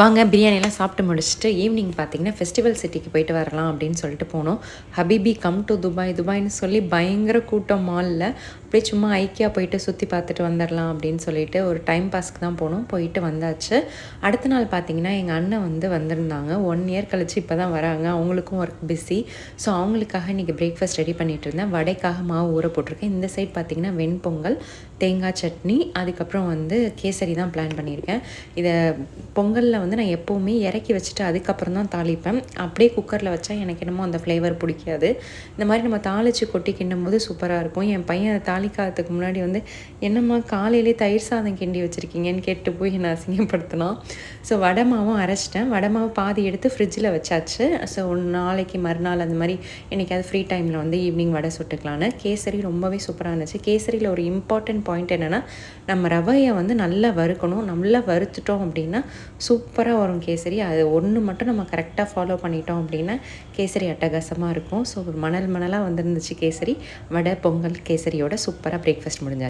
வாங்க பிரியாணிலாம் சாப்பிட்டு முடிச்சுட்டு ஈவினிங் பார்த்தீங்கன்னா ஃபெஸ்டிவல் சிட்டிக்கு போயிட்டு வரலாம் அப்படின்னு சொல்லிட்டு போனோம். ஹபீபி கம் டு துபாய் துபாய்ன்னு சொல்லி பயங்கர கூட்டம் மாலில். அப்படியே சும்மா ஐக்கியா போயிட்டு சுற்றி பார்த்துட்டு வந்துடலாம் அப்படின்னு சொல்லிட்டு ஒரு டைம் பாஸ்க்கு தான் போனோம். போயிட்டு வந்தாச்சு. அடுத்த நாள் பார்த்தீங்கன்னா எங்கள் அண்ணன் வந்திருந்தாங்க. 1 இயர் கழிச்சு இப்போ தான் வராங்க. அவங்களுக்கும் ஒர்க் பிஸி. ஸோ அவங்களுக்காக இன்றைக்கி பிரேக்ஃபாஸ்ட் ரெடி பண்ணிகிட்டு இருந்தேன். வடைக்காக மாவு ஊற போட்டிருக்கேன். இந்த சைட் பார்த்திங்கன்னா வெண்பொங்கல், தேங்காய் சட்னி, அதுக்கப்புறம் கேசரி தான் பிளான் பண்ணியிருக்கேன். இதை பொங்கலில் நான் எப்போவுமே இறக்கி வச்சுட்டு அதுக்கப்புறம் தான் தாளிப்பேன். அப்படியே குக்கரில் வச்சா எனக்கு என்னமோ அந்த ஃப்ளேவர் பிடிக்காது. இந்த மாதிரி நம்ம தாளித்து கொட்டி கிண்டும் போது சூப்பராக இருக்கும். என் பையன் அதை தாளிக்காததுக்கு முன்னாடி என்னம்மா காலையிலே தயிர் சாதம் கிண்டி வச்சுருக்கீங்கன்னு கேட்டு போய் என்னை அசிங்கப்படுத்தினான். ஸோ வடை மாவும் அரைச்சிட்டேன். வடை மாவு பாதி எடுத்து ஃப்ரிட்ஜில் வச்சாச்சு. ஸோ நாளைக்கு மறுநாள் அந்த மாதிரி என்றைக்காவது ஃப்ரீ டைமில் ஈவினிங் வடை சுட்டுக்கலான்னு. கேசரி ரொம்பவே சூப்பராக இருந்துச்சு. கேசரியில் ஒரு இம்பார்ட்டன்ட் பாயிண்ட் என்னென்னா, நம்ம ரவையை நல்லா வறுக்கணும். நல்லா வறுத்துட்டோம் அப்படின்னா சூப்பராக வரும் கேசரி. அது ஒன்று மட்டும் நம்ம கரெக்டாக ஃபாலோ பண்ணிட்டோம் அப்படின்னா கேசரி அட்டகாசமாக இருக்கும். ஸோ மணல் மணலாக வந்துருந்துச்சு கேசரி. வடை, பொங்கல், கேசரியோட சூப்பராக பிரேக்ஃபாஸ்ட் முடிஞ்சாச்சு.